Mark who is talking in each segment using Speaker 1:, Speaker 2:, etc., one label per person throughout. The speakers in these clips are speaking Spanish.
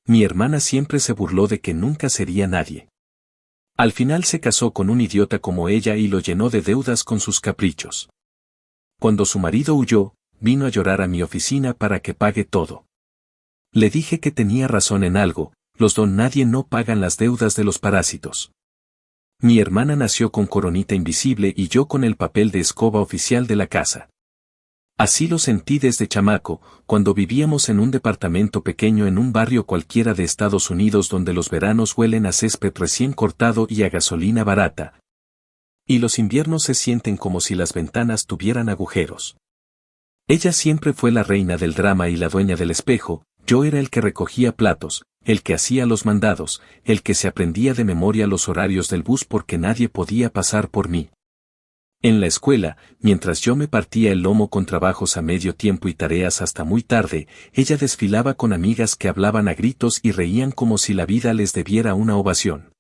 Speaker 1: Mi hermana siempre se burló de que nunca sería nadie. Al final se casó con un idiota como ella y lo llenó de deudas con sus caprichos. Cuando su marido huyó, vino a llorar a mi oficina para que pague todo. Le dije que tenía razón en algo, los don nadie no pagan las deudas de los parásitos. Mi hermana nació con coronita invisible y yo con el papel de escoba oficial de la casa. Así lo sentí desde chamaco, cuando vivíamos en un departamento pequeño en un barrio cualquiera de Estados Unidos donde los veranos huelen a césped recién cortado y a gasolina barata. Y los inviernos se sienten como si las ventanas tuvieran agujeros. Ella siempre fue la reina del drama y la dueña del espejo, yo era el que recogía platos, el que hacía los mandados, el que se aprendía de memoria los horarios del bus porque nadie podía pasar por mí. En la escuela, mientras yo me partía el lomo con trabajos a medio tiempo y tareas hasta muy tarde, ella desfilaba con amigas que hablaban a gritos y reían como si la vida les debiera una ovación.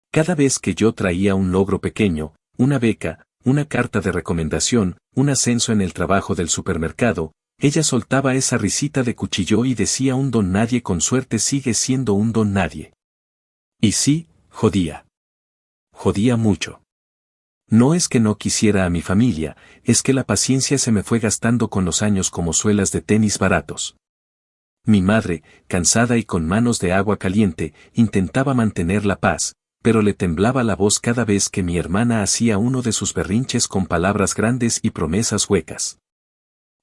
Speaker 1: Cada vez que yo traía un logro pequeño, una beca, una carta de recomendación, un ascenso en el trabajo del supermercado, ella soltaba esa risita de cuchillo y decía un don nadie con suerte sigue siendo un don nadie. Y sí, jodía. Jodía mucho. No es que no quisiera a mi familia, es que la paciencia se me fue gastando con los años como suelas de tenis baratos. Mi madre, cansada y con manos de agua caliente, intentaba mantener la paz, pero le temblaba la voz cada vez que mi hermana hacía uno de sus berrinches con palabras grandes y promesas huecas.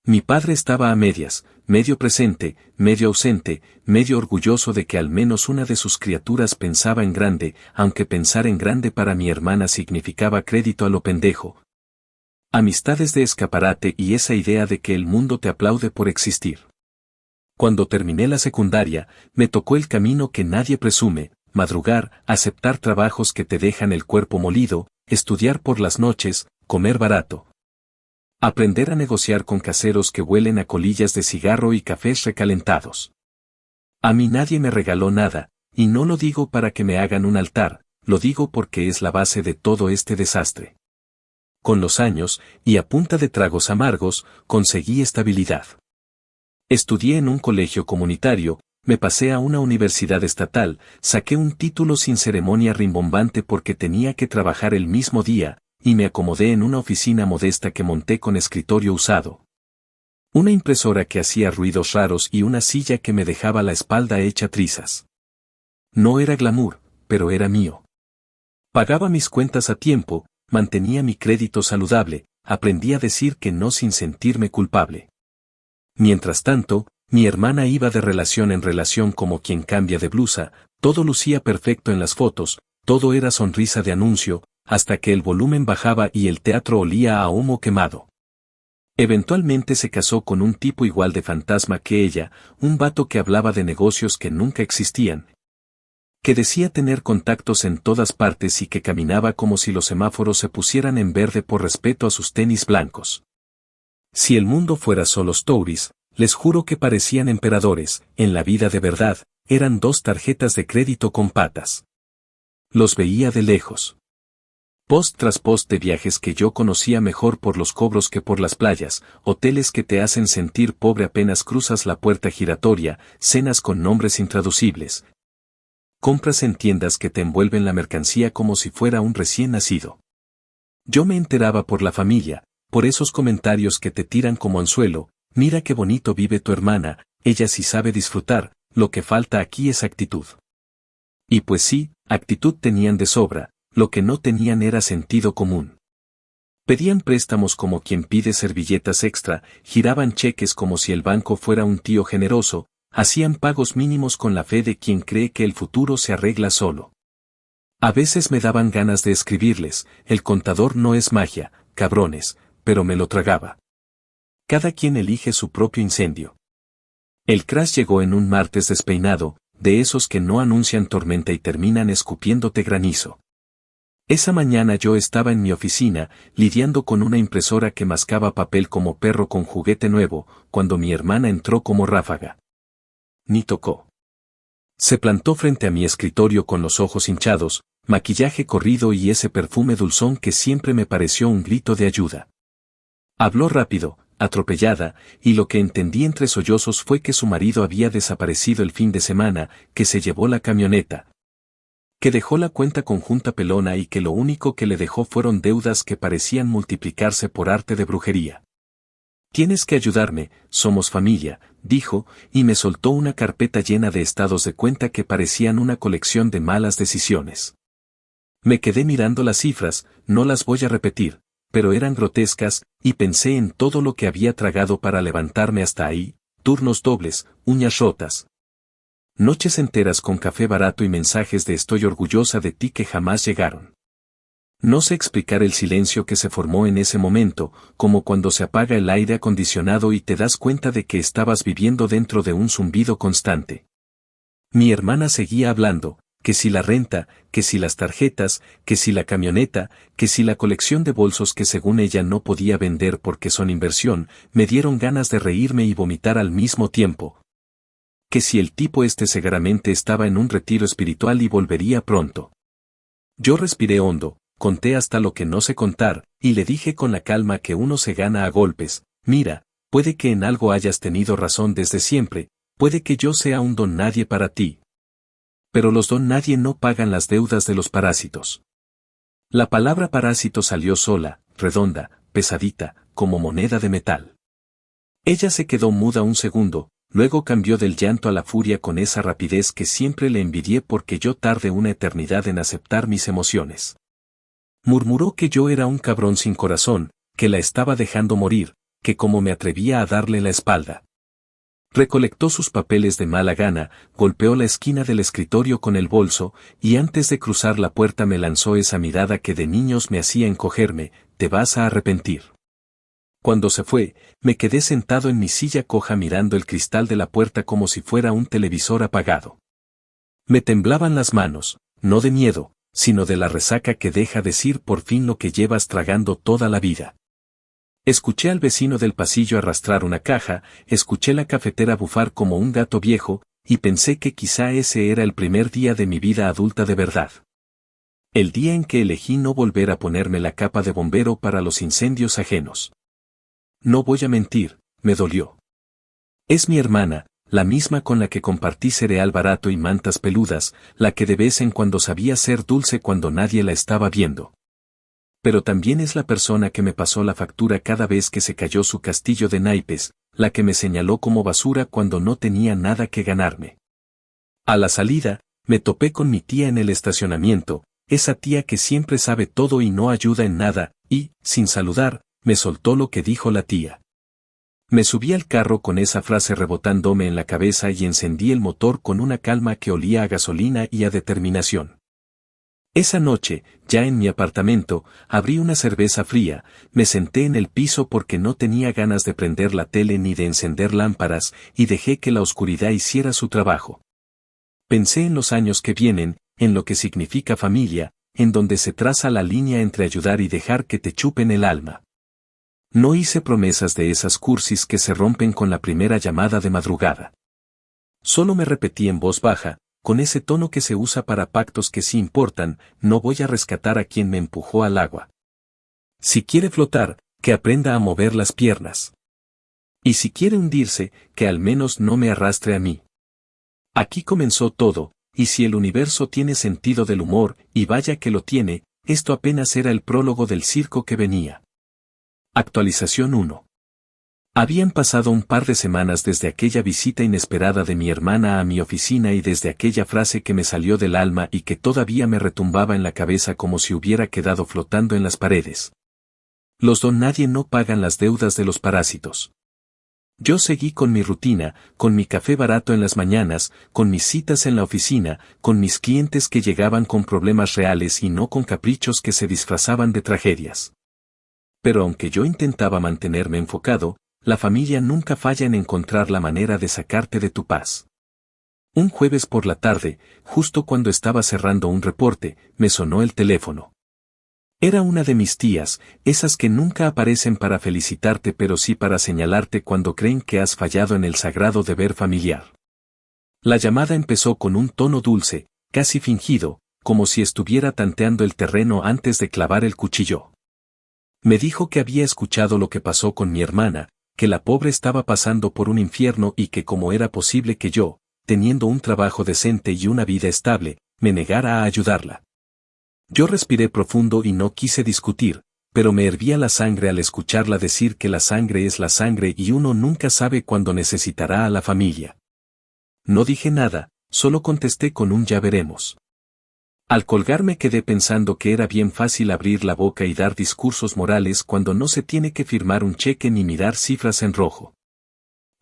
Speaker 1: Mi padre estaba a medias, medio presente, medio ausente, medio orgulloso de que al menos una de sus criaturas pensaba en grande, aunque pensar en grande para mi hermana significaba crédito a lo pendejo. Amistades de escaparate y esa idea de que el mundo te aplaude por existir. Cuando terminé la secundaria, me tocó el camino que nadie presume, madrugar, aceptar trabajos que te dejan el cuerpo molido, estudiar por las noches, comer barato. Aprender a negociar con caseros que huelen a colillas de cigarro y cafés recalentados. A mí nadie me regaló nada, y no lo digo para que me hagan un altar, lo digo porque es la base de todo este desastre. Con los años, y a punta de tragos amargos, conseguí estabilidad. Estudié en un colegio comunitario, me pasé a una universidad estatal, saqué un título sin ceremonia rimbombante porque tenía que trabajar el mismo día, y me acomodé en una oficina modesta que monté con escritorio usado. Una impresora que hacía ruidos raros y una silla que me dejaba la espalda hecha trizas. No era glamour, pero era mío. Pagaba mis cuentas a tiempo, mantenía mi crédito saludable, aprendí a decir que no sin sentirme culpable. Mientras tanto, mi hermana iba de relación en relación como quien cambia de blusa, todo lucía perfecto en las fotos, todo era sonrisa de anuncio, hasta que el volumen bajaba y el teatro olía a humo quemado. Eventualmente se casó con un tipo igual de fantasma que ella, un vato que hablaba de negocios que nunca existían, que decía tener contactos en todas partes y que caminaba como si los semáforos se pusieran en verde por respeto a sus tenis blancos. Si el mundo fuera solo stories, les juro que parecían emperadores, en la vida de verdad, eran dos tarjetas de crédito con patas. Los veía de lejos. Post tras post de viajes que yo conocía mejor por los cobros que por las playas, hoteles que te hacen sentir pobre apenas cruzas la puerta giratoria, cenas con nombres intraducibles. Compras en tiendas que te envuelven la mercancía como si fuera un recién nacido. Yo me enteraba por la familia, por esos comentarios que te tiran como anzuelo, mira qué bonito vive tu hermana, ella sí sabe disfrutar, lo que falta aquí es actitud. Y pues sí, actitud tenían de sobra. Lo que no tenían era sentido común. Pedían préstamos como quien pide servilletas extra, giraban cheques como si el banco fuera un tío generoso, hacían pagos mínimos con la fe de quien cree que el futuro se arregla solo. A veces me daban ganas de escribirles, el contador no es magia, cabrones, pero me lo tragaba. Cada quien elige su propio incendio. El crash llegó en un martes despeinado, de esos que no anuncian tormenta y terminan escupiéndote granizo. Esa mañana yo estaba en mi oficina, lidiando con una impresora que mascaba papel como perro con juguete nuevo, cuando mi hermana entró como ráfaga. Ni tocó. Se plantó frente a mi escritorio con los ojos hinchados, maquillaje corrido y ese perfume dulzón que siempre me pareció un grito de ayuda. Habló rápido, atropellada, y lo que entendí entre sollozos fue que su marido había desaparecido el fin de semana, que se llevó la camioneta, que dejó la cuenta conjunta pelona y que lo único que le dejó fueron deudas que parecían multiplicarse por arte de brujería. Tienes que ayudarme, somos familia, dijo, y me soltó una carpeta llena de estados de cuenta que parecían una colección de malas decisiones. Me quedé mirando las cifras, no las voy a repetir, pero eran grotescas, y pensé en todo lo que había tragado para levantarme hasta ahí, turnos dobles, uñas rotas. Noches enteras con café barato y mensajes de estoy orgullosa de ti que jamás llegaron. No sé explicar el silencio que se formó en ese momento, como cuando se apaga el aire acondicionado y te das cuenta de que estabas viviendo dentro de un zumbido constante. Mi hermana seguía hablando, que si la renta, que si las tarjetas, que si la camioneta, que si la colección de bolsos que según ella no podía vender porque son inversión, me dieron ganas de reírme y vomitar al mismo tiempo. Que si el tipo seguramente estaba en un retiro espiritual y volvería pronto. Yo respiré hondo, conté hasta lo que no sé contar, y le dije con la calma que uno se gana a golpes, mira, puede que en algo hayas tenido razón desde siempre, puede que yo sea un don nadie para ti. Pero los don nadie no pagan las deudas de los parásitos. La palabra parásito salió sola, redonda, pesadita, como moneda de metal. Ella se quedó muda un segundo, luego cambió del llanto a la furia con esa rapidez que siempre le envidié porque yo tardé una eternidad en aceptar mis emociones. Murmuró que yo era un cabrón sin corazón, que la estaba dejando morir, que como me atrevía a darle la espalda. Recolectó sus papeles de mala gana, golpeó la esquina del escritorio con el bolso, y antes de cruzar la puerta me lanzó esa mirada que de niños me hacía encogerme, te vas a arrepentir. Cuando se fue, me quedé sentado en mi silla coja mirando el cristal de la puerta como si fuera un televisor apagado. Me temblaban las manos, no de miedo, sino de la resaca que deja decir por fin lo que llevas tragando toda la vida. Escuché al vecino del pasillo arrastrar una caja, escuché la cafetera bufar como un gato viejo, y pensé que quizá ese era el primer día de mi vida adulta de verdad. El día en que elegí no volver a ponerme la capa de bombero para los incendios ajenos. No voy a mentir, me dolió. Es mi hermana, la misma con la que compartí cereal barato y mantas peludas, la que de vez en cuando sabía ser dulce cuando nadie la estaba viendo. Pero también es la persona que me pasó la factura cada vez que se cayó su castillo de naipes, la que me señaló como basura cuando no tenía nada que ganarme. A la salida, me topé con mi tía en el estacionamiento, esa tía que siempre sabe todo y no ayuda en nada, y, sin saludar, me soltó lo que dijo la tía. Me subí al carro con esa frase rebotándome en la cabeza y encendí el motor con una calma que olía a gasolina y a determinación. Esa noche, ya en mi apartamento, abrí una cerveza fría, me senté en el piso porque no tenía ganas de prender la tele ni de encender lámparas, y dejé que la oscuridad hiciera su trabajo. Pensé en los años que vienen, en lo que significa familia, en donde se traza la línea entre ayudar y dejar que te chupen el alma. No hice promesas de esas cursis que se rompen con la primera llamada de madrugada. Solo me repetí en voz baja, con ese tono que se usa para pactos que sí importan, no voy a rescatar a quien me empujó al agua. Si quiere flotar, que aprenda a mover las piernas. Y si quiere hundirse, que al menos no me arrastre a mí. Aquí comenzó todo, y si el universo tiene sentido del humor, y vaya que lo tiene, esto apenas era el prólogo del circo que venía. Actualización 1. Habían pasado un par de semanas desde aquella visita inesperada de mi hermana a mi oficina y desde aquella frase que me salió del alma y que todavía me retumbaba en la cabeza como si hubiera quedado flotando en las paredes. Los don nadie no pagan las deudas de los parásitos. Yo seguí con mi rutina, con mi café barato en las mañanas, con mis citas en la oficina, con mis clientes que llegaban con problemas reales y no con caprichos que se disfrazaban de tragedias. Pero aunque yo intentaba mantenerme enfocado, la familia nunca falla en encontrar la manera de sacarte de tu paz. Un jueves por la tarde, justo cuando estaba cerrando un reporte, me sonó el teléfono. Era una de mis tías, esas que nunca aparecen para felicitarte pero sí para señalarte cuando creen que has fallado en el sagrado deber familiar. La llamada empezó con un tono dulce, casi fingido, como si estuviera tanteando el terreno antes de clavar el cuchillo. Me dijo que había escuchado lo que pasó con mi hermana, que la pobre estaba pasando por un infierno y que cómo era posible que yo, teniendo un trabajo decente y una vida estable, me negara a ayudarla. Yo respiré profundo y no quise discutir, pero me hervía la sangre al escucharla decir que la sangre es la sangre y uno nunca sabe cuándo necesitará a la familia. No dije nada, solo contesté con un ya veremos. Al colgarme quedé pensando que era bien fácil abrir la boca y dar discursos morales cuando no se tiene que firmar un cheque ni mirar cifras en rojo.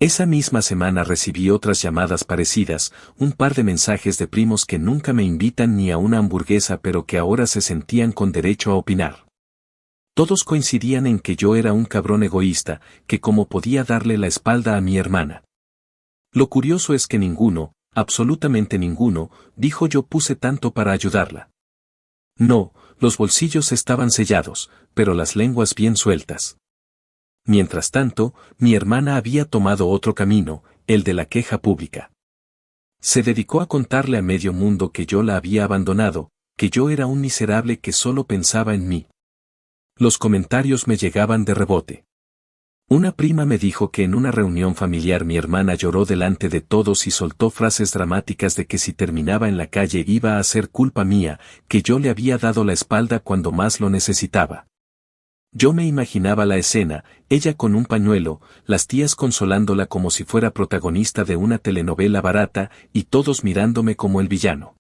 Speaker 1: Esa misma semana recibí otras llamadas parecidas, un par de mensajes de primos que nunca me invitan ni a una hamburguesa pero que ahora se sentían con derecho a opinar. Todos coincidían en que yo era un cabrón egoísta, que cómo podía darle la espalda a mi hermana. Lo curioso es que ninguno, absolutamente ninguno, dijo yo puse tanto para ayudarla. No, los bolsillos estaban sellados, pero las lenguas bien sueltas. Mientras tanto, mi hermana había tomado otro camino, el de la queja pública. Se dedicó a contarle a medio mundo que yo la había abandonado, que yo era un miserable que solo pensaba en mí. Los comentarios me llegaban de rebote. Una prima me dijo que en una reunión familiar mi hermana lloró delante de todos y soltó frases dramáticas de que si terminaba en la calle iba a ser culpa mía, que yo le había dado la espalda cuando más lo necesitaba. Yo me imaginaba la escena, ella con un pañuelo, las tías consolándola como si fuera protagonista de una telenovela barata y todos mirándome como el villano.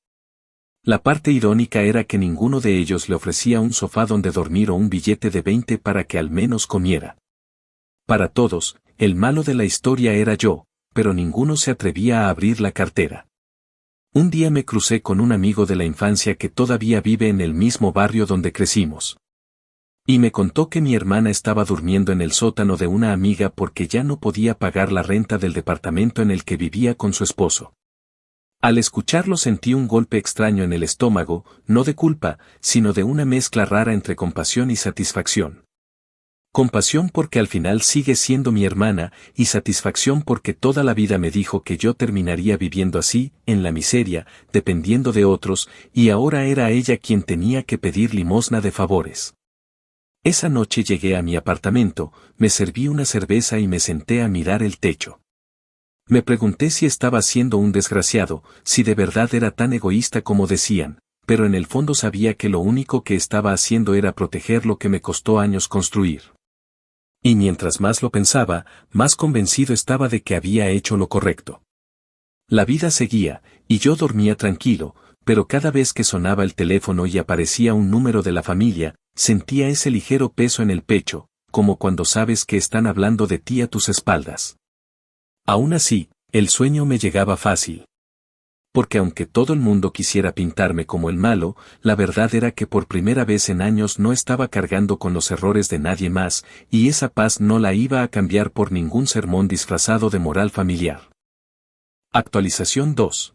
Speaker 1: La parte irónica era que ninguno de ellos le ofrecía un sofá donde dormir o un billete de 20 para que al menos comiera. Para todos, el malo de la historia era yo, pero ninguno se atrevía a abrir la cartera. Un día me crucé con un amigo de la infancia que todavía vive en el mismo barrio donde crecimos. Y me contó que mi hermana estaba durmiendo en el sótano de una amiga porque ya no podía pagar la renta del departamento en el que vivía con su esposo. Al escucharlo sentí un golpe extraño en el estómago, no de culpa, sino de una mezcla rara entre compasión y satisfacción. Compasión porque al final sigue siendo mi hermana, y satisfacción porque toda la vida me dijo que yo terminaría viviendo así, en la miseria, dependiendo de otros, y ahora era ella quien tenía que pedir limosna de favores. Esa noche llegué a mi apartamento, me serví una cerveza y me senté a mirar el techo. Me pregunté si estaba siendo un desgraciado, si de verdad era tan egoísta como decían, pero en el fondo sabía que lo único que estaba haciendo era proteger lo que me costó años construir. Y mientras más lo pensaba, más convencido estaba de que había hecho lo correcto. La vida seguía, y yo dormía tranquilo, pero cada vez que sonaba el teléfono y aparecía un número de la familia, sentía ese ligero peso en el pecho, como cuando sabes que están hablando de ti a tus espaldas. Aún así, el sueño me llegaba fácil. Porque aunque todo el mundo quisiera pintarme como el malo, la verdad era que por primera vez en años no estaba cargando con los errores de nadie más, y esa paz no la iba a cambiar por ningún sermón disfrazado de moral familiar. Actualización 2.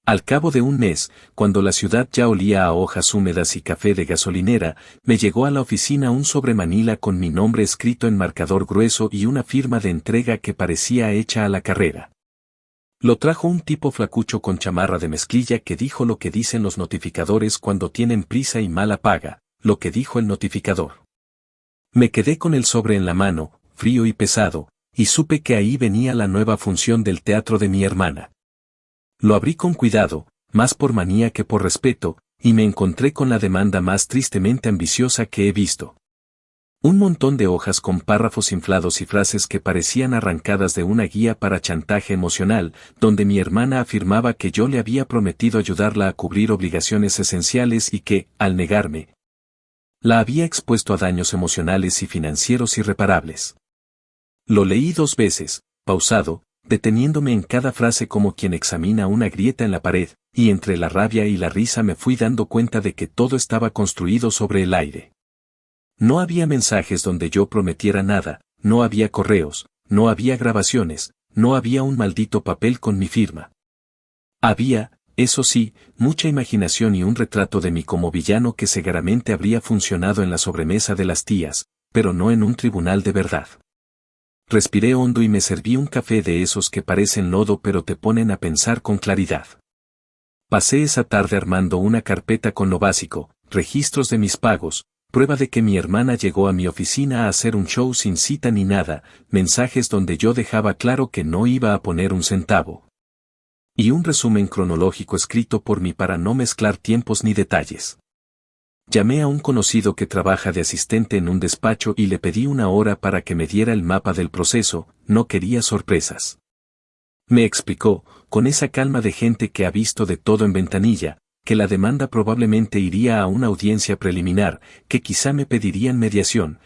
Speaker 1: Al cabo de un mes, cuando la ciudad ya olía a hojas húmedas y café de gasolinera, me llegó a la oficina un sobre manila con mi nombre escrito en marcador grueso y una firma de entrega que parecía hecha a la carrera. Lo trajo un tipo flacucho con chamarra de mezclilla que dijo lo que dicen los notificadores cuando tienen prisa y mala paga, lo que dijo el notificador. Me quedé con el sobre en la mano, frío y pesado, y supe que ahí venía la nueva función del teatro de mi hermana. Lo abrí con cuidado, más por manía que por respeto, y me encontré con la demanda más tristemente ambiciosa que he visto. Un montón de hojas con párrafos inflados y frases que parecían arrancadas de una guía para chantaje emocional, donde mi hermana afirmaba que yo le había prometido ayudarla a cubrir obligaciones esenciales y que, al negarme, la había expuesto a daños emocionales y financieros irreparables. Lo leí 2 veces, pausado, deteniéndome en cada frase como quien examina una grieta en la pared, y entre la rabia y la risa me fui dando cuenta de que todo estaba construido sobre el aire. No había mensajes donde yo prometiera nada, no había correos, no había grabaciones, no había un maldito papel con mi firma. Había, eso sí, mucha imaginación y un retrato de mí como villano que seguramente habría funcionado en la sobremesa de las tías, pero no en un tribunal de verdad. Respiré hondo y me serví un café de esos que parecen lodo pero te ponen a pensar con claridad. Pasé esa tarde armando una carpeta con lo básico, registros de mis pagos, prueba de que mi hermana llegó a mi oficina a hacer un show sin cita ni nada, mensajes donde yo dejaba claro que no iba a poner un centavo. Y un resumen cronológico escrito por mí para no mezclar tiempos ni detalles. Llamé a un conocido que trabaja de asistente en un despacho y le pedí una hora para que me diera el mapa del proceso, no quería sorpresas. Me explicó, con esa calma de gente que ha visto de todo en ventanilla, que la demanda probablemente iría a una audiencia preliminar, que quizá me pedirían mediación.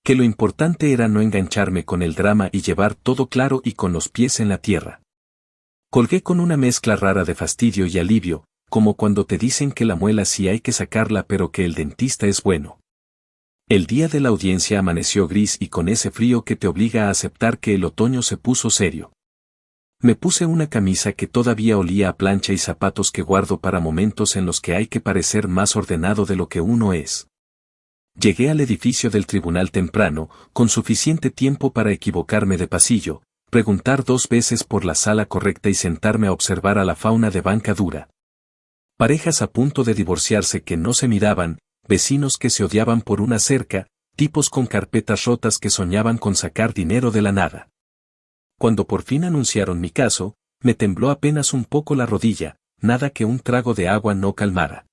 Speaker 1: Que lo importante era no engancharme con el drama y llevar todo claro y con los pies en la tierra. Colgué con una mezcla rara de fastidio y alivio, como cuando te dicen que la muela sí hay que sacarla pero que el dentista es bueno. El día de la audiencia amaneció gris y con ese frío que te obliga a aceptar que el otoño se puso serio. Me puse una camisa que todavía olía a plancha y zapatos que guardo para momentos en los que hay que parecer más ordenado de lo que uno es. Llegué al edificio del tribunal temprano, con suficiente tiempo para equivocarme de pasillo, preguntar 2 veces por la sala correcta y sentarme a observar a la fauna de banca dura. Parejas a punto de divorciarse que no se miraban, vecinos que se odiaban por una cerca, tipos con carpetas rotas que soñaban con sacar dinero de la nada. Cuando por fin anunciaron mi caso, me tembló apenas un poco la rodilla, nada que un trago de agua no calmara.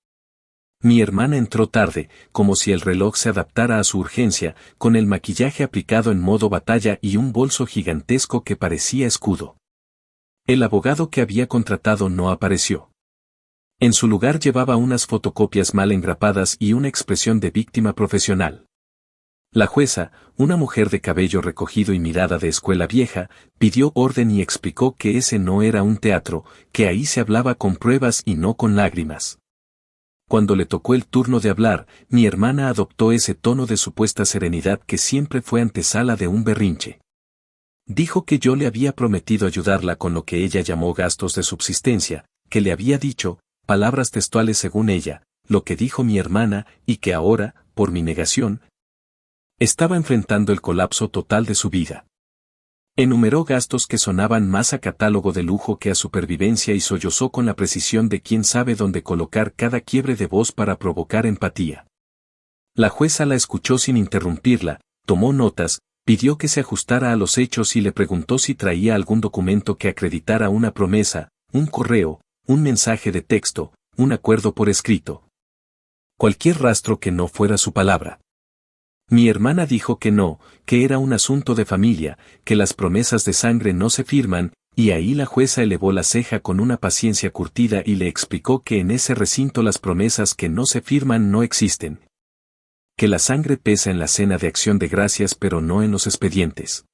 Speaker 1: Mi hermana entró tarde, como si el reloj se adaptara a su urgencia, con el maquillaje aplicado en modo batalla y un bolso gigantesco que parecía escudo. El abogado que había contratado no apareció. En su lugar llevaba unas fotocopias mal engrapadas y una expresión de víctima profesional. La jueza, una mujer de cabello recogido y mirada de escuela vieja, pidió orden y explicó que ese no era un teatro, que ahí se hablaba con pruebas y no con lágrimas. Cuando le tocó el turno de hablar, mi hermana adoptó ese tono de supuesta serenidad que siempre fue antesala de un berrinche. Dijo que yo le había prometido ayudarla con lo que ella llamó gastos de subsistencia, que le había dicho, palabras textuales según ella, lo que dijo mi hermana, y que ahora, por mi negación, estaba enfrentando el colapso total de su vida. Enumeró gastos que sonaban más a catálogo de lujo que a supervivencia y sollozó con la precisión de quien sabe dónde colocar cada quiebre de voz para provocar empatía. La jueza la escuchó sin interrumpirla, tomó notas, pidió que se ajustara a los hechos y le preguntó si traía algún documento que acreditara una promesa, un correo, un mensaje de texto, un acuerdo por escrito. Cualquier rastro que no fuera su palabra. Mi hermana dijo que no, que era un asunto de familia, que las promesas de sangre no se firman, y ahí la jueza elevó la ceja con una paciencia curtida y le explicó que en ese recinto las promesas que no se firman no existen. Que la sangre pesa en la cena de acción de gracias pero no en los expedientes.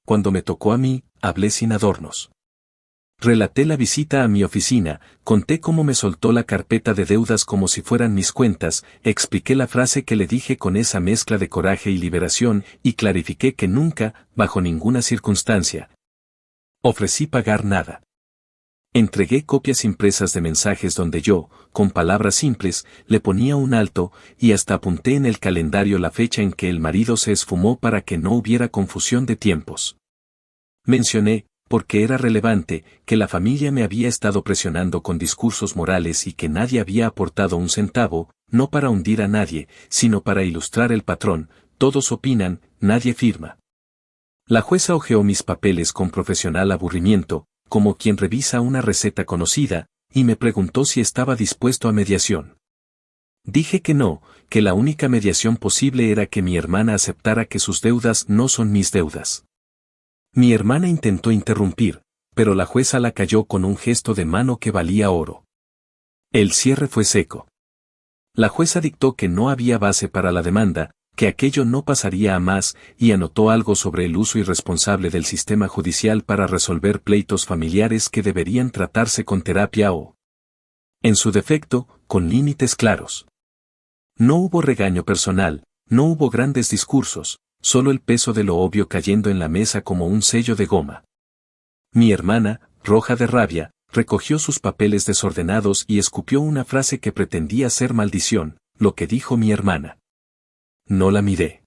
Speaker 1: Cuando me tocó a mí, hablé sin adornos. Relaté la visita a mi oficina, conté cómo me soltó la carpeta de deudas como si fueran mis cuentas, expliqué la frase que le dije con esa mezcla de coraje y liberación, y clarifiqué que nunca, bajo ninguna circunstancia, ofrecí pagar nada. Entregué copias impresas de mensajes donde yo, con palabras simples, le ponía un alto, y hasta apunté en el calendario la fecha en que el marido se esfumó para que no hubiera confusión de tiempos. Mencioné, porque era relevante, que la familia me había estado presionando con discursos morales y que nadie había aportado un centavo, no para hundir a nadie, sino para ilustrar el patrón, todos opinan, nadie firma. La jueza hojeó mis papeles con profesional aburrimiento, como quien revisa una receta conocida, y me preguntó si estaba dispuesto a mediación. Dije que no, que la única mediación posible era que mi hermana aceptara que sus deudas no son mis deudas. Mi hermana intentó interrumpir, pero la jueza la calló con un gesto de mano que valía oro. El cierre fue seco. La jueza dictó que no había base para la demanda, que aquello no pasaría a más, y anotó algo sobre el uso irresponsable del sistema judicial para resolver pleitos familiares que deberían tratarse con terapia o, en su defecto, con límites claros. No hubo regaño personal, no hubo grandes discursos, solo el peso de lo obvio cayendo en la mesa como un sello de goma. Mi hermana, roja de rabia, recogió sus papeles desordenados y escupió una frase que pretendía ser maldición, lo que dijo mi hermana. No la miré.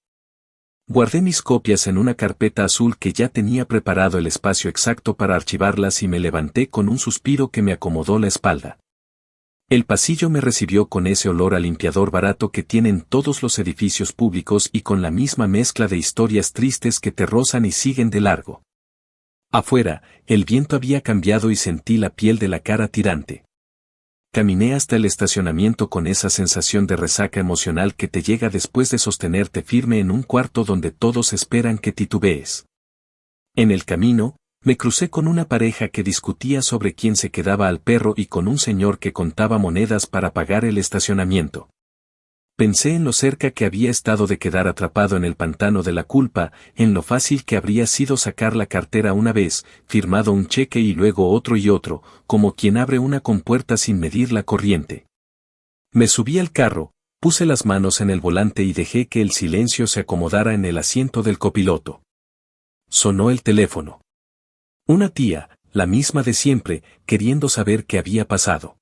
Speaker 1: Guardé mis copias en una carpeta azul que ya tenía preparado el espacio exacto para archivarlas y me levanté con un suspiro que me acomodó la espalda. El pasillo me recibió con ese olor a limpiador barato que tienen todos los edificios públicos y con la misma mezcla de historias tristes que te rozan y siguen de largo. Afuera, el viento había cambiado y sentí la piel de la cara tirante. Caminé hasta el estacionamiento con esa sensación de resaca emocional que te llega después de sostenerte firme en un cuarto donde todos esperan que titubees. En el camino, me crucé con una pareja que discutía sobre quién se quedaba al perro y con un señor que contaba monedas para pagar el estacionamiento. Pensé en lo cerca que había estado de quedar atrapado en el pantano de la culpa, en lo fácil que habría sido sacar la cartera una vez, firmado un cheque y luego otro y otro, como quien abre una compuerta sin medir la corriente. Me subí al carro, puse las manos en el volante y dejé que el silencio se acomodara en el asiento del copiloto. Sonó el teléfono. Una tía, la misma de siempre, queriendo saber qué había pasado.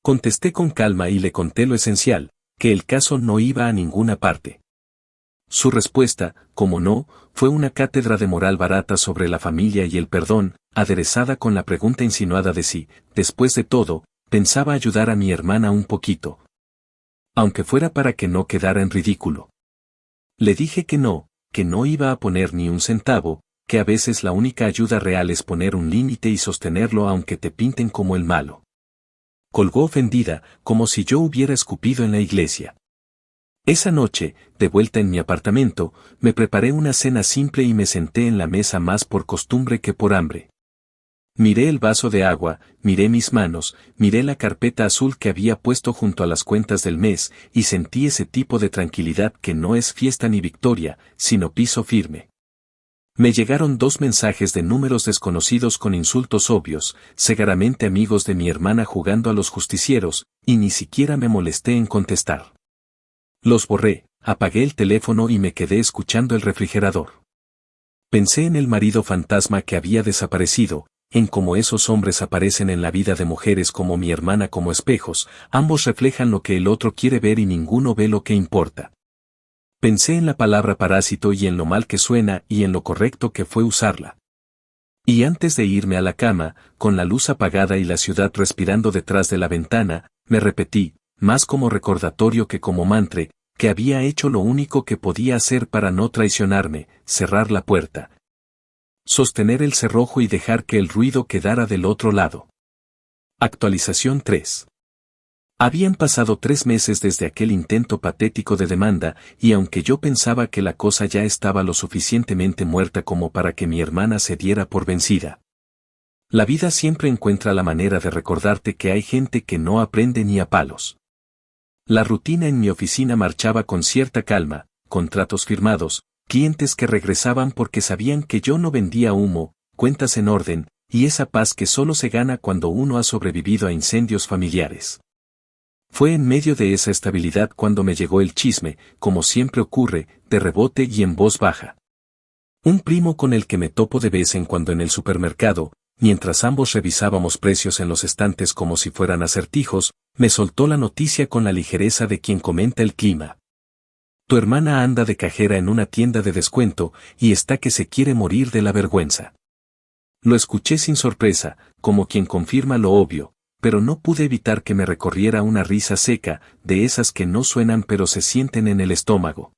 Speaker 1: Contesté con calma y le conté lo esencial, que el caso no iba a ninguna parte. Su respuesta, como no, fue una cátedra de moral barata sobre la familia y el perdón, aderezada con la pregunta insinuada de si, después de todo, pensaba ayudar a mi hermana un poquito. Aunque fuera para que no quedara en ridículo. Le dije que no iba a poner ni un centavo, que a veces la única ayuda real es poner un límite y sostenerlo aunque te pinten como el malo. Colgó ofendida, como si yo hubiera escupido en la iglesia. Esa noche, de vuelta en mi apartamento, me preparé una cena simple y me senté en la mesa más por costumbre que por hambre. Miré el vaso de agua, miré mis manos, miré la carpeta azul que había puesto junto a las cuentas del mes, y sentí ese tipo de tranquilidad que no es fiesta ni victoria, sino piso firme. Me llegaron 2 mensajes de números desconocidos con insultos obvios, segaramente amigos de mi hermana jugando a los justicieros, y ni siquiera me molesté en contestar. Los borré, apagué el teléfono y me quedé escuchando el refrigerador. Pensé en el marido fantasma que había desaparecido, en cómo esos hombres aparecen en la vida de mujeres como mi hermana como espejos, ambos reflejan lo que el otro quiere ver y ninguno ve lo que importa. Pensé en la palabra parásito y en lo mal que suena y en lo correcto que fue usarla. Y antes de irme a la cama, con la luz apagada y la ciudad respirando detrás de la ventana, me repetí, más como recordatorio que como mantra, que había hecho lo único que podía hacer para no traicionarme, cerrar la puerta. Sostener el cerrojo y dejar que el ruido quedara del otro lado. Actualización 3. Habían pasado 3 meses desde aquel intento patético de demanda, y aunque yo pensaba que la cosa ya estaba lo suficientemente muerta como para que mi hermana se diera por vencida. La vida siempre encuentra la manera de recordarte que hay gente que no aprende ni a palos. La rutina en mi oficina marchaba con cierta calma, contratos firmados, clientes que regresaban porque sabían que yo no vendía humo, cuentas en orden, y esa paz que solo se gana cuando uno ha sobrevivido a incendios familiares. Fue en medio de esa estabilidad cuando me llegó el chisme, como siempre ocurre, de rebote y en voz baja. Un primo con el que me topo de vez en cuando en el supermercado, mientras ambos revisábamos precios en los estantes como si fueran acertijos, me soltó la noticia con la ligereza de quien comenta el clima. Tu hermana anda de cajera en una tienda de descuento y está que se quiere morir de la vergüenza. Lo escuché sin sorpresa, como quien confirma lo obvio, pero no pude evitar que me recorriera una risa seca, de esas que no suenan pero se sienten en el estómago.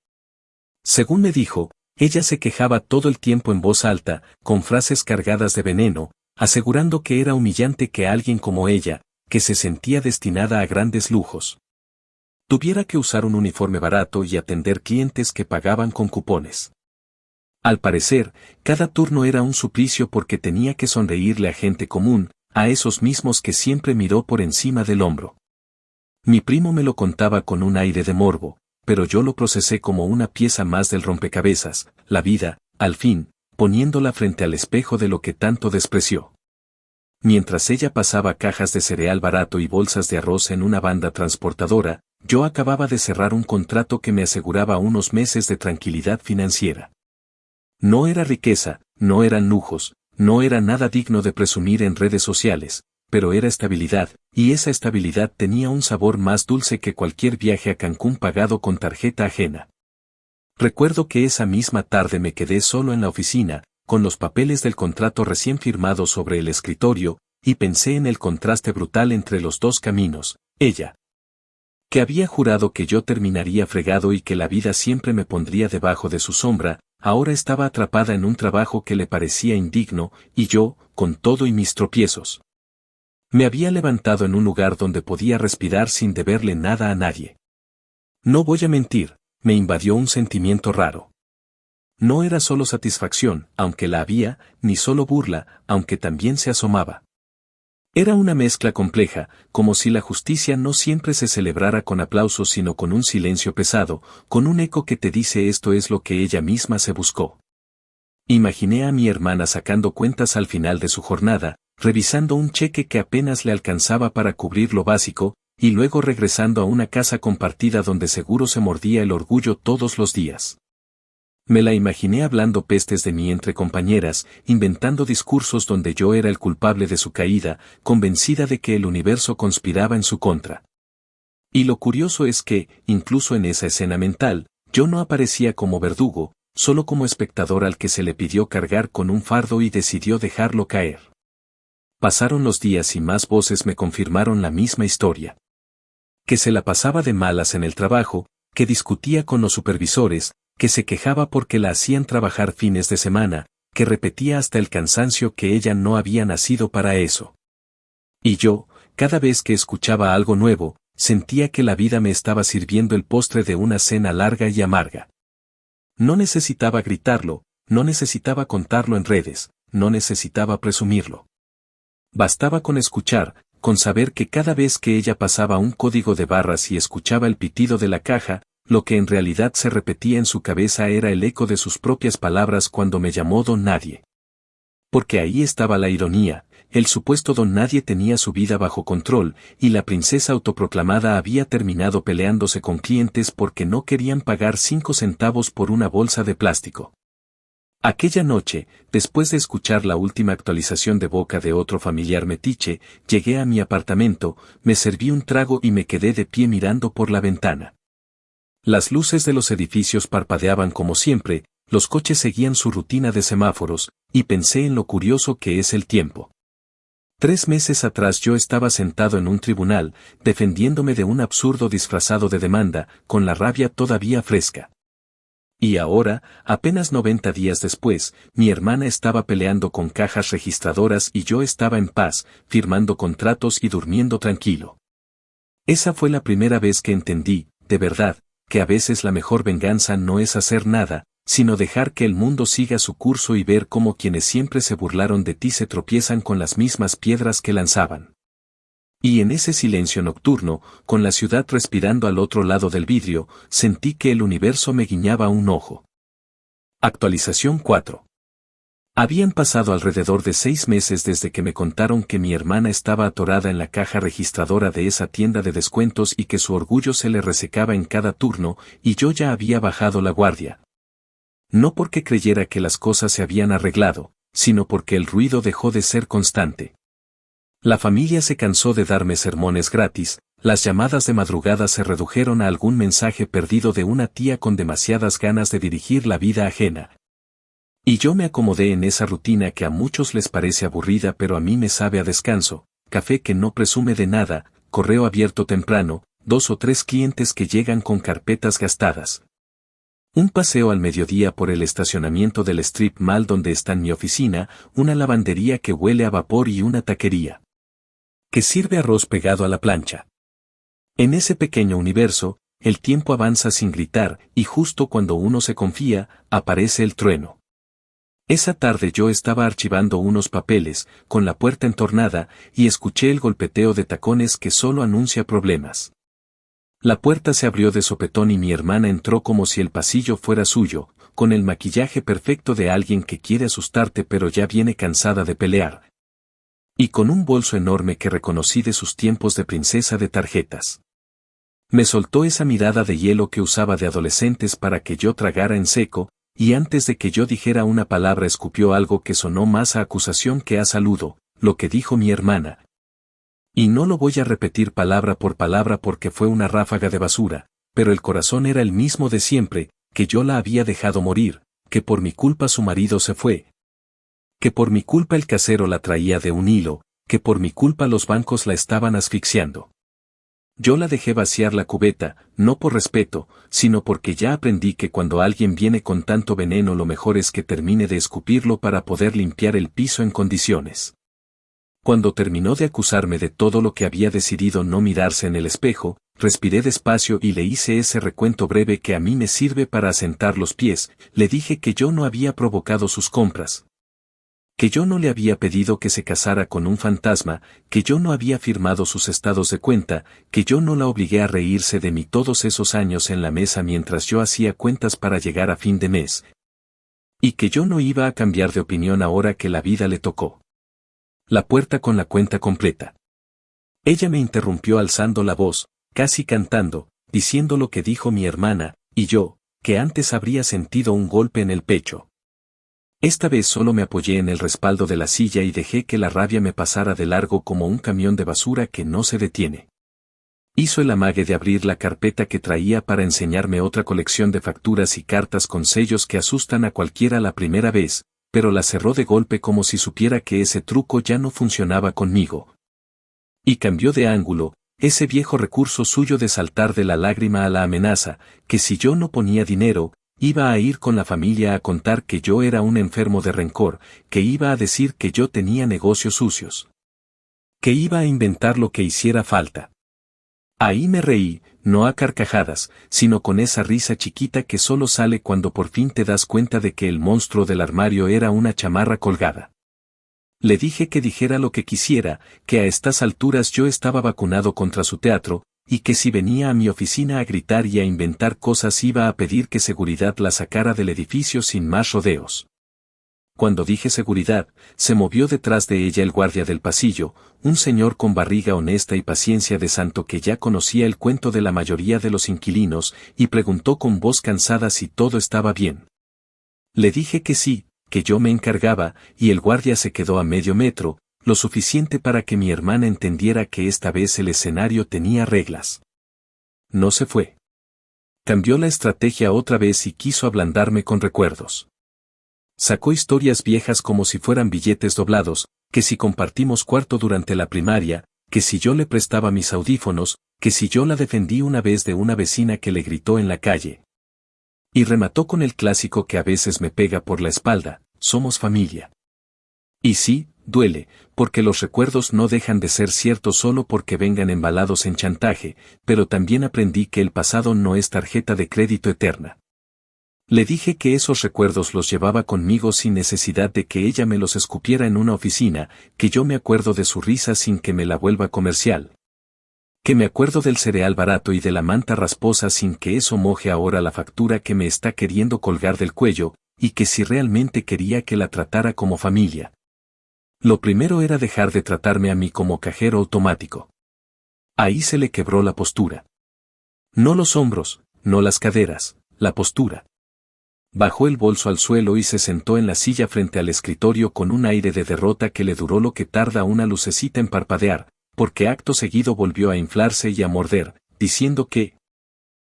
Speaker 1: Según me dijo, ella se quejaba todo el tiempo en voz alta, con frases cargadas de veneno, asegurando que era humillante que alguien como ella, que se sentía destinada a grandes lujos, tuviera que usar un uniforme barato y atender clientes que pagaban con cupones. Al parecer, cada turno era un suplicio porque tenía que sonreírle a gente común, a esos mismos que siempre miró por encima del hombro. Mi primo me lo contaba con un aire de morbo, pero yo lo procesé como una pieza más del rompecabezas, la vida, al fin, poniéndola frente al espejo de lo que tanto despreció. Mientras ella pasaba cajas de cereal barato y bolsas de arroz en una banda transportadora, yo acababa de cerrar un contrato que me aseguraba unos meses de tranquilidad financiera. No era riqueza, no eran lujos, no era nada digno de presumir en redes sociales, pero era estabilidad, y esa estabilidad tenía un sabor más dulce que cualquier viaje a Cancún pagado con tarjeta ajena. Recuerdo que esa misma tarde me quedé solo en la oficina, con los papeles del contrato recién firmados sobre el escritorio, y pensé en el contraste brutal entre los dos caminos, ella, que había jurado que yo terminaría fregado y que la vida siempre me pondría debajo de su sombra, ahora estaba atrapada en un trabajo que le parecía indigno, y yo, con todo y mis tropiezos. Me había levantado en un lugar donde podía respirar sin deberle nada a nadie. No voy a mentir, me invadió un sentimiento raro. No era solo satisfacción, aunque la había, ni solo burla, aunque también se asomaba. Era una mezcla compleja, como si la justicia no siempre se celebrara con aplausos sino con un silencio pesado, con un eco que te dice esto es lo que ella misma se buscó. Imaginé a mi hermana sacando cuentas al final de su jornada, revisando un cheque que apenas le alcanzaba para cubrir lo básico, y luego regresando a una casa compartida donde seguro se mordía el orgullo todos los días. Me la imaginé hablando pestes de mí entre compañeras, inventando discursos donde yo era el culpable de su caída, convencida de que el universo conspiraba en su contra. Y lo curioso es que, incluso en esa escena mental, yo no aparecía como verdugo, solo como espectador al que se le pidió cargar con un fardo y decidió dejarlo caer. Pasaron los días y más voces me confirmaron la misma historia. Que se la pasaba de malas en el trabajo, que discutía con los supervisores, que se quejaba porque la hacían trabajar fines de semana, que repetía hasta el cansancio que ella no había nacido para eso. Y yo, cada vez que escuchaba algo nuevo, sentía que la vida me estaba sirviendo el postre de una cena larga y amarga. No necesitaba gritarlo, no necesitaba contarlo en redes, no necesitaba presumirlo. Bastaba con escuchar, con saber que cada vez que ella pasaba un código de barras y escuchaba el pitido de la caja, lo que en realidad se repetía en su cabeza era el eco de sus propias palabras cuando me llamó Don Nadie. Porque ahí estaba la ironía, el supuesto Don Nadie tenía su vida bajo control, y la princesa autoproclamada había terminado peleándose con clientes porque no querían pagar 5 centavos por una bolsa de plástico. Aquella noche, después de escuchar la última actualización de boca de otro familiar metiche, llegué a mi apartamento, me serví un trago y me quedé de pie mirando por la ventana. Las luces de los edificios parpadeaban como siempre, los coches seguían su rutina de semáforos, y pensé en lo curioso que es el tiempo. 3 meses atrás yo estaba sentado en un tribunal, defendiéndome de un absurdo disfrazado de demanda, con la rabia todavía fresca. Y ahora, apenas 90 días después, mi hermana estaba peleando con cajas registradoras y yo estaba en paz, firmando contratos y durmiendo tranquilo. Esa fue la primera vez que entendí, de verdad, que a veces la mejor venganza no es hacer nada, sino dejar que el mundo siga su curso y ver cómo quienes siempre se burlaron de ti se tropiezan con las mismas piedras que lanzaban. Y en ese silencio nocturno, con la ciudad respirando al otro lado del vidrio, sentí que el universo me guiñaba un ojo. Actualización 4. Habían pasado alrededor de 6 meses desde que me contaron que mi hermana estaba atorada en la caja registradora de esa tienda de descuentos y que su orgullo se le resecaba en cada turno, y yo ya había bajado la guardia. No porque creyera que las cosas se habían arreglado, sino porque el ruido dejó de ser constante. La familia se cansó de darme sermones gratis, las llamadas de madrugada se redujeron a algún mensaje perdido de una tía con demasiadas ganas de dirigir la vida ajena. Y yo me acomodé en esa rutina que a muchos les parece aburrida pero a mí me sabe a descanso, café que no presume de nada, correo abierto temprano, 2 o 3 clientes que llegan con carpetas gastadas. Un paseo al mediodía por el estacionamiento del strip mall donde está mi oficina, una lavandería que huele a vapor y una taquería que sirve arroz pegado a la plancha. En ese pequeño universo, el tiempo avanza sin gritar y justo cuando uno se confía, aparece el trueno. Esa tarde yo estaba archivando unos papeles, con la puerta entornada, y escuché el golpeteo de tacones que solo anuncia problemas. La puerta se abrió de sopetón y mi hermana entró como si el pasillo fuera suyo, con el maquillaje perfecto de alguien que quiere asustarte pero ya viene cansada de pelear. Y con un bolso enorme que reconocí de sus tiempos de princesa de tarjetas. Me soltó esa mirada de hielo que usaba de adolescentes para que yo tragara en seco, y antes de que yo dijera una palabra escupió algo que sonó más a acusación que a saludo, lo que dijo mi hermana. Y no lo voy a repetir palabra por palabra porque fue una ráfaga de basura, pero el corazón era el mismo de siempre, que yo la había dejado morir, que por mi culpa su marido se fue. Que por mi culpa el casero la traía de un hilo, que por mi culpa los bancos la estaban asfixiando. Yo la dejé vaciar la cubeta, no por respeto, sino porque ya aprendí que cuando alguien viene con tanto veneno lo mejor es que termine de escupirlo para poder limpiar el piso en condiciones. Cuando terminó de acusarme de todo lo que había decidido no mirarse en el espejo, respiré despacio y le hice ese recuento breve que a mí me sirve para asentar los pies. Le dije que yo no había provocado sus compras, que yo no le había pedido que se casara con un fantasma, que yo no había firmado sus estados de cuenta, que yo no la obligué a reírse de mí todos esos años en la mesa mientras yo hacía cuentas para llegar a fin de mes, y que yo no iba a cambiar de opinión ahora que la vida le tocó la puerta con la cuenta completa. Ella me interrumpió alzando la voz, casi cantando, diciendo lo que dijo mi hermana, y yo, que antes habría sentido un golpe en el pecho. Esta vez solo me apoyé en el respaldo de la silla y dejé que la rabia me pasara de largo como un camión de basura que no se detiene. Hizo el amague de abrir la carpeta que traía para enseñarme otra colección de facturas y cartas con sellos que asustan a cualquiera la primera vez, pero la cerró de golpe como si supiera que ese truco ya no funcionaba conmigo. Y cambió de ángulo, ese viejo recurso suyo de saltar de la lágrima a la amenaza, que si yo no ponía dinero, iba a ir con la familia a contar que yo era un enfermo de rencor, que iba a decir que yo tenía negocios sucios, que iba a inventar lo que hiciera falta. Ahí me reí, no a carcajadas, sino con esa risa chiquita que solo sale cuando por fin te das cuenta de que el monstruo del armario era una chamarra colgada. Le dije que dijera lo que quisiera, que a estas alturas yo estaba vacunado contra su teatro, y que si venía a mi oficina a gritar y a inventar cosas iba a pedir que seguridad la sacara del edificio sin más rodeos. Cuando dije seguridad, se movió detrás de ella el guardia del pasillo, un señor con barriga honesta y paciencia de santo que ya conocía el cuento de la mayoría de los inquilinos, y preguntó con voz cansada si todo estaba bien. Le dije que sí, que yo me encargaba, y el guardia se quedó a medio metro, lo suficiente para que mi hermana entendiera que esta vez el escenario tenía reglas. No se fue. Cambió la estrategia otra vez y quiso ablandarme con recuerdos. Sacó historias viejas como si fueran billetes doblados, que si compartimos cuarto durante la primaria, que si yo le prestaba mis audífonos, que si yo la defendí una vez de una vecina que le gritó en la calle. Y remató con el clásico que a veces me pega por la espalda: somos familia. Y sí, duele, porque los recuerdos no dejan de ser ciertos solo porque vengan embalados en chantaje, pero también aprendí que el pasado no es tarjeta de crédito eterna. Le dije que esos recuerdos los llevaba conmigo sin necesidad de que ella me los escupiera en una oficina, que yo me acuerdo de su risa sin que me la vuelva comercial, que me acuerdo del cereal barato y de la manta rasposa sin que eso moje ahora la factura que me está queriendo colgar del cuello, y que si realmente quería que la tratara como familia, lo primero era dejar de tratarme a mí como cajero automático. Ahí se le quebró la postura. No los hombros, no las caderas, la postura. Bajó el bolso al suelo y se sentó en la silla frente al escritorio con un aire de derrota que le duró lo que tarda una lucecita en parpadear, porque acto seguido volvió a inflarse y a morder, diciendo que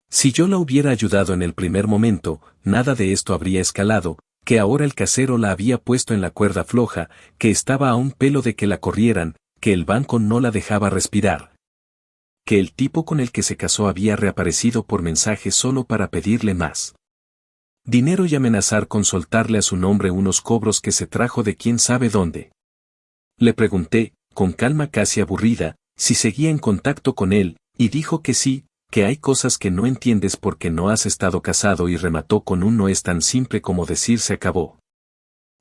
Speaker 1: si yo la hubiera ayudado en el primer momento, nada de esto habría escalado, que ahora el casero la había puesto en la cuerda floja, que estaba a un pelo de que la corrieran, que el banco no la dejaba respirar, que el tipo con el que se casó había reaparecido por mensaje solo para pedirle más dinero y amenazar con soltarle a su nombre unos cobros que se trajo de quién sabe dónde. Le pregunté, con calma casi aburrida, si seguía en contacto con él, y dijo que sí, que hay cosas que no entiendes porque no has estado casado, y remató con un no es tan simple como decir se acabó.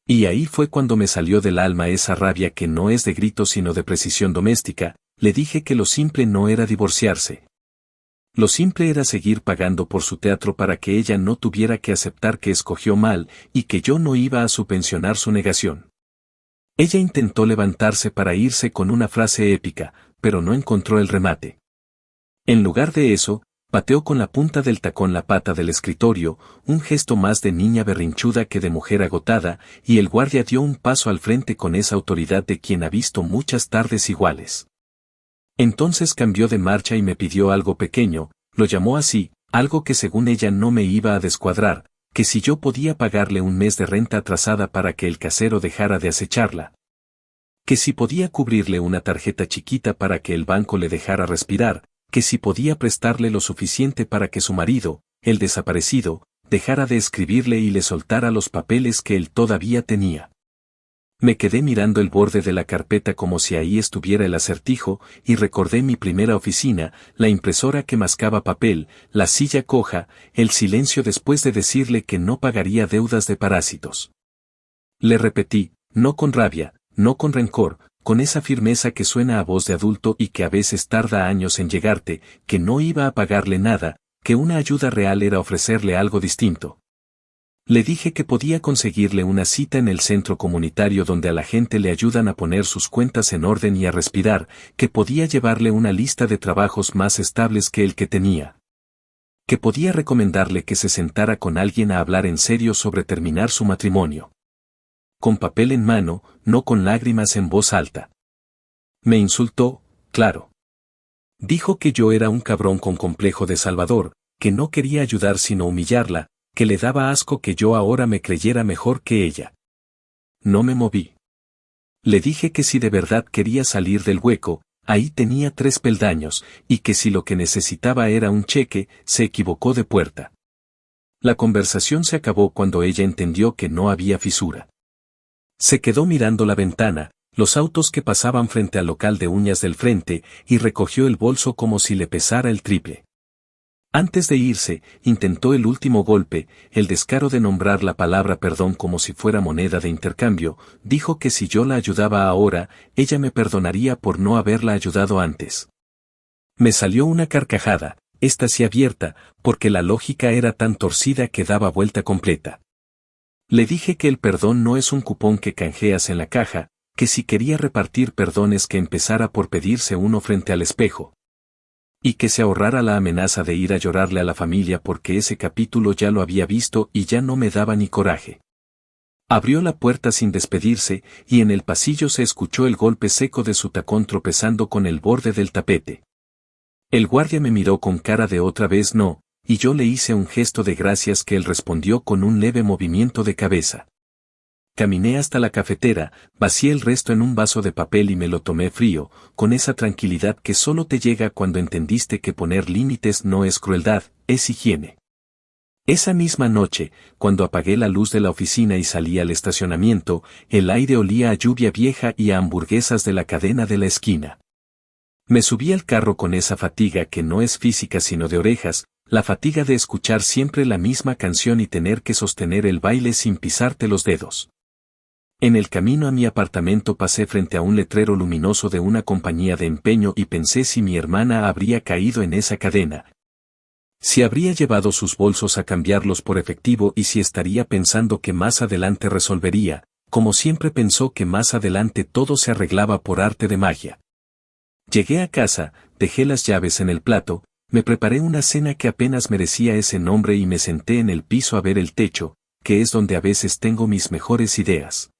Speaker 1: Y ahí fue cuando me salió del alma esa rabia que no es de grito sino de precisión doméstica. Le dije que lo simple no era divorciarse. Lo simple era seguir pagando por su teatro para que ella no tuviera que aceptar que escogió mal, y que yo no iba a subvencionar su negación. Ella intentó levantarse para irse con una frase épica, pero no encontró el remate. En lugar de eso, pateó con la punta del tacón la pata del escritorio, un gesto más de niña berrinchuda que de mujer agotada, y el guardia dio un paso al frente con esa autoridad de quien ha visto muchas tardes iguales. Entonces cambió de marcha y me pidió algo pequeño, lo llamó así, algo que según ella no me iba a descuadrar, que si yo podía pagarle un mes de renta atrasada para que el casero dejara de acecharla. Que si podía cubrirle una tarjeta chiquita para que el banco le dejara respirar, que si podía prestarle lo suficiente para que su marido, el desaparecido, dejara de escribirle y le soltara los papeles que él todavía tenía. Me quedé mirando el borde de la carpeta como si ahí estuviera el acertijo, y recordé mi primera oficina, la impresora que mascaba papel, la silla coja, el silencio después de decirle que no pagaría deudas de parásitos. Le repetí, no con rabia, no con rencor, con esa firmeza que suena a voz de adulto y que a veces tarda años en llegarte, que no iba a pagarle nada, que una ayuda real era ofrecerle algo distinto. Le dije que podía conseguirle una cita en el centro comunitario donde a la gente le ayudan a poner sus cuentas en orden y a respirar, que podía llevarle una lista de trabajos más estables que el que tenía. Que podía recomendarle que se sentara con alguien a hablar en serio sobre terminar su matrimonio. Con papel en mano, no con lágrimas en voz alta. Me insultó, claro. Dijo que yo era un cabrón con complejo de salvador, que no quería ayudar sino humillarla, que le daba asco que yo ahora me creyera mejor que ella. No me moví. Le dije que si de verdad quería salir del hueco, ahí tenía 3 peldaños, y que si lo que necesitaba era un cheque, se equivocó de puerta. La conversación se acabó cuando ella entendió que no había fisura. Se quedó mirando la ventana, los autos que pasaban frente al local de uñas del frente, y recogió el bolso como si le pesara el triple. Antes de irse, intentó el último golpe, el descaro de nombrar la palabra perdón como si fuera moneda de intercambio, dijo que si yo la ayudaba ahora, ella me perdonaría por no haberla ayudado antes. Me salió una carcajada, esta sí abierta, porque la lógica era tan torcida que daba vuelta completa. Le dije que el perdón no es un cupón que canjeas en la caja, que si quería repartir perdones que empezara por pedirse uno frente al espejo. Y que se ahorrara la amenaza de ir a llorarle a la familia porque ese capítulo ya lo había visto y ya no me daba ni coraje. Abrió la puerta sin despedirse, y en el pasillo se escuchó el golpe seco de su tacón tropezando con el borde del tapete. El guardia me miró con cara de otra vez no, y yo le hice un gesto de gracias que él respondió con un leve movimiento de cabeza. Caminé hasta la cafetera, vacié el resto en un vaso de papel y me lo tomé frío, con esa tranquilidad que solo te llega cuando entendiste que poner límites no es crueldad, es higiene. Esa misma noche, cuando apagué la luz de la oficina y salí al estacionamiento, el aire olía a lluvia vieja y a hamburguesas de la cadena de la esquina. Me subí al carro con esa fatiga que no es física sino de orejas, la fatiga de escuchar siempre la misma canción y tener que sostener el baile sin pisarte los dedos. En el camino a mi apartamento pasé frente a un letrero luminoso de una compañía de empeño y pensé si mi hermana habría caído en esa cadena. Si habría llevado sus bolsos a cambiarlos por efectivo y si estaría pensando que más adelante resolvería, como siempre pensó que más adelante todo se arreglaba por arte de magia. Llegué a casa, dejé las llaves en el plato, me preparé una cena que apenas merecía ese nombre y me senté en el piso a ver el techo, que es donde a veces tengo mis mejores ideas.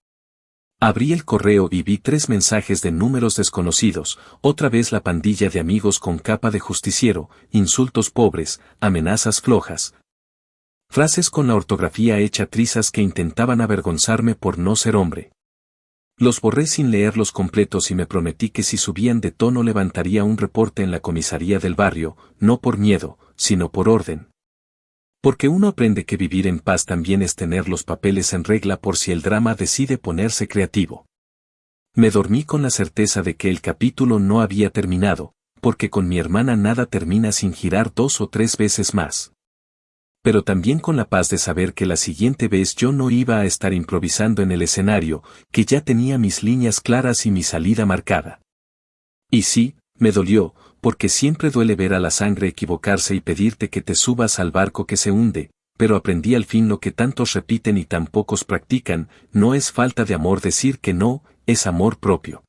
Speaker 1: Abrí el correo y vi 3 mensajes de números desconocidos, otra vez la pandilla de amigos con capa de justiciero, insultos pobres, amenazas flojas. Frases con la ortografía hecha trizas que intentaban avergonzarme por no ser hombre. Los borré sin leerlos completos y me prometí que si subían de tono levantaría un reporte en la comisaría del barrio, no por miedo, sino por orden. Porque uno aprende que vivir en paz también es tener los papeles en regla por si el drama decide ponerse creativo. Me dormí con la certeza de que el capítulo no había terminado, porque con mi hermana nada termina sin girar 2 o 3 veces más. Pero también con la paz de saber que la siguiente vez yo no iba a estar improvisando en el escenario, que ya tenía mis líneas claras y mi salida marcada. Y sí, me dolió, porque siempre duele ver a la sangre equivocarse y pedirte que te subas al barco que se hunde, pero aprendí al fin lo que tantos repiten y tan pocos practican, no es falta de amor decir que no, es amor propio.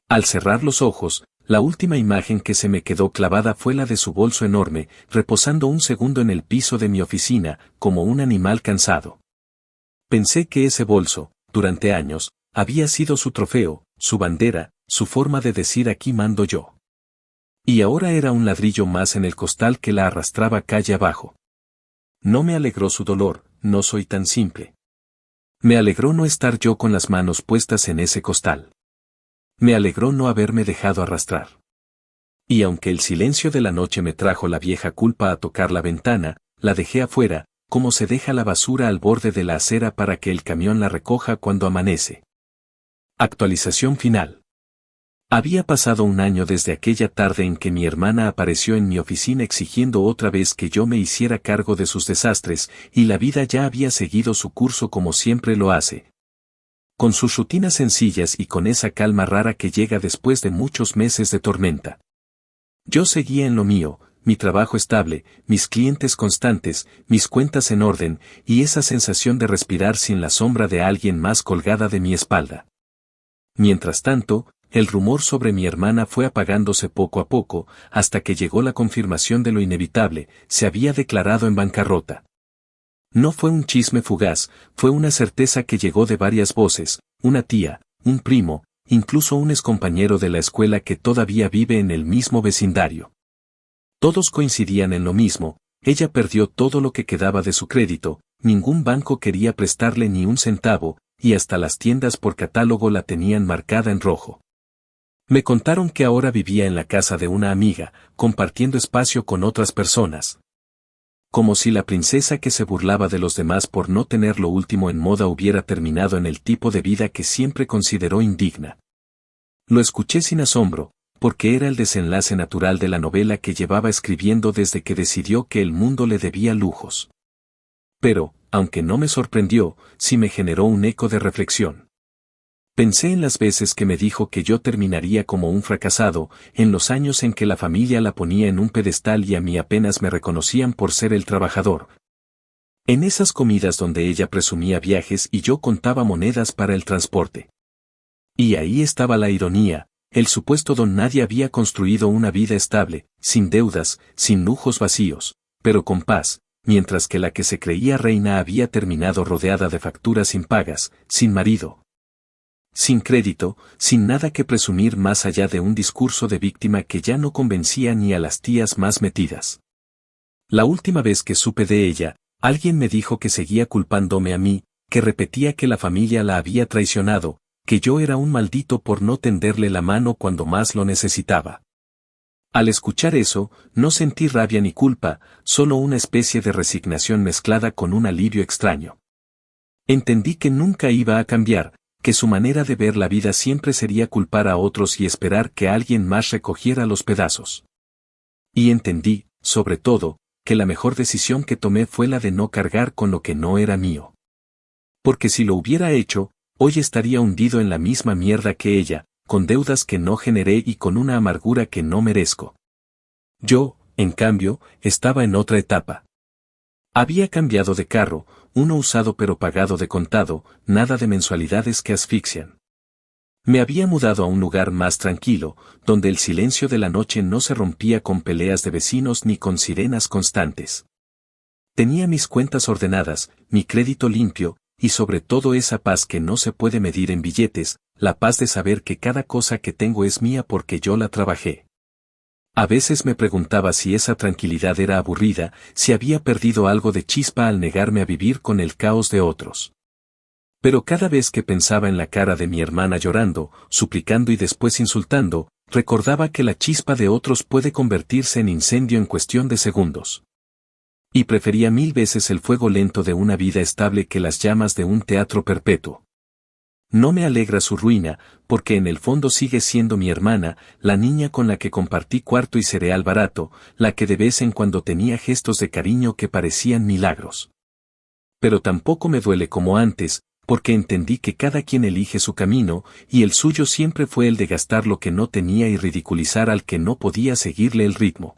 Speaker 1: Al cerrar los ojos, la última imagen que se me quedó clavada fue la de su bolso enorme, reposando un segundo en el piso de mi oficina, como un animal cansado. Pensé que ese bolso, durante años, había sido su trofeo, su bandera, su forma de decir aquí mando yo. Y ahora era un ladrillo más en el costal que la arrastraba calle abajo. No me alegró su dolor, no soy tan simple. Me alegró no estar yo con las manos puestas en ese costal. Me alegró no haberme dejado arrastrar. Y aunque el silencio de la noche me trajo la vieja culpa a tocar la ventana, la dejé afuera, como se deja la basura al borde de la acera para que el camión la recoja cuando amanece. Actualización final. Había pasado un año desde aquella tarde en que mi hermana apareció en mi oficina exigiendo otra vez que yo me hiciera cargo de sus desastres, y la vida ya había seguido su curso como siempre lo hace. Con sus rutinas sencillas y con esa calma rara que llega después de muchos meses de tormenta. Yo seguía en lo mío, mi trabajo estable, mis clientes constantes, mis cuentas en orden, y esa sensación de respirar sin la sombra de alguien más colgada de mi espalda. Mientras tanto, el rumor sobre mi hermana fue apagándose poco a poco, hasta que llegó la confirmación de lo inevitable: se había declarado en bancarrota. No fue un chisme fugaz, fue una certeza que llegó de varias voces: una tía, un primo, incluso un excompañero de la escuela que todavía vive en el mismo vecindario. Todos coincidían en lo mismo: ella perdió todo lo que quedaba de su crédito, ningún banco quería prestarle ni un centavo, y hasta las tiendas por catálogo la tenían marcada en rojo. Me contaron que ahora vivía en la casa de una amiga, compartiendo espacio con otras personas. Como si la princesa que se burlaba de los demás por no tener lo último en moda hubiera terminado en el tipo de vida que siempre consideró indigna. Lo escuché sin asombro, porque era el desenlace natural de la novela que llevaba escribiendo desde que decidió que el mundo le debía lujos. Pero, aunque no me sorprendió, sí me generó un eco de reflexión. Pensé en las veces que me dijo que yo terminaría como un fracasado, en los años en que la familia la ponía en un pedestal y a mí apenas me reconocían por ser el trabajador. En esas comidas donde ella presumía viajes y yo contaba monedas para el transporte. Y ahí estaba la ironía: el supuesto don nadie había construido una vida estable, sin deudas, sin lujos vacíos, pero con paz, mientras que la que se creía reina había terminado rodeada de facturas impagas, sin marido, sin crédito, sin nada que presumir más allá de un discurso de víctima que ya no convencía ni a las tías más metidas. La última vez que supe de ella, alguien me dijo que seguía culpándome a mí, que repetía que la familia la había traicionado, que yo era un maldito por no tenderle la mano cuando más lo necesitaba. Al escuchar eso, no sentí rabia ni culpa, solo una especie de resignación mezclada con un alivio extraño. Entendí que nunca iba a cambiar, que su manera de ver la vida siempre sería culpar a otros y esperar que alguien más recogiera los pedazos. Y entendí, sobre todo, que la mejor decisión que tomé fue la de no cargar con lo que no era mío. Porque si lo hubiera hecho, hoy estaría hundido en la misma mierda que ella, con deudas que no generé y con una amargura que no merezco. Yo, en cambio, estaba en otra etapa. Había cambiado de carro, uno usado pero pagado de contado, nada de mensualidades que asfixian. Me había mudado a un lugar más tranquilo, donde el silencio de la noche no se rompía con peleas de vecinos ni con sirenas constantes. Tenía mis cuentas ordenadas, mi crédito limpio, y sobre todo esa paz que no se puede medir en billetes, la paz de saber que cada cosa que tengo es mía porque yo la trabajé. A veces me preguntaba si esa tranquilidad era aburrida, si había perdido algo de chispa al negarme a vivir con el caos de otros. Pero cada vez que pensaba en la cara de mi hermana llorando, suplicando y después insultando, recordaba que la chispa de otros puede convertirse en incendio en cuestión de segundos. Y prefería 1000 veces el fuego lento de una vida estable que las llamas de un teatro perpetuo. No me alegra su ruina, porque en el fondo sigue siendo mi hermana, la niña con la que compartí cuarto y cereal barato, la que de vez en cuando tenía gestos de cariño que parecían milagros. Pero tampoco me duele como antes, porque entendí que cada quien elige su camino, y el suyo siempre fue el de gastar lo que no tenía y ridiculizar al que no podía seguirle el ritmo.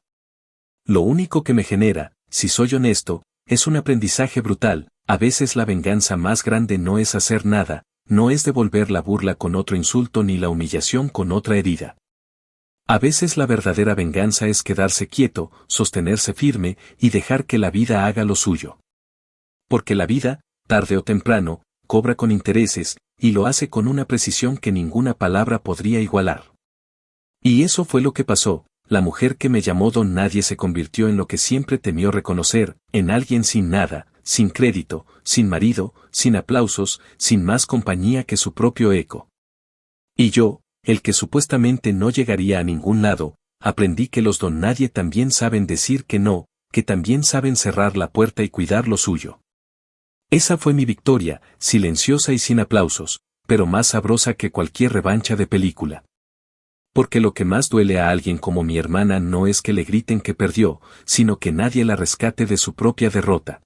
Speaker 1: Lo único que me genera, si soy honesto, es un aprendizaje brutal: a veces la venganza más grande no es hacer nada, no es devolver la burla con otro insulto ni la humillación con otra herida. A veces la verdadera venganza es quedarse quieto, sostenerse firme y dejar que la vida haga lo suyo. Porque la vida, tarde o temprano, cobra con intereses, y lo hace con una precisión que ninguna palabra podría igualar. Y eso fue lo que pasó: la mujer que me llamó don nadie se convirtió en lo que siempre temió reconocer, en alguien sin nada, sin crédito, sin marido, sin aplausos, sin más compañía que su propio eco. Y yo, el que supuestamente no llegaría a ningún lado, aprendí que los don nadie también saben decir que no, que también saben cerrar la puerta y cuidar lo suyo. Esa fue mi victoria, silenciosa y sin aplausos, pero más sabrosa que cualquier revancha de película. Porque lo que más duele a alguien como mi hermana no es que le griten que perdió, sino que nadie la rescate de su propia derrota.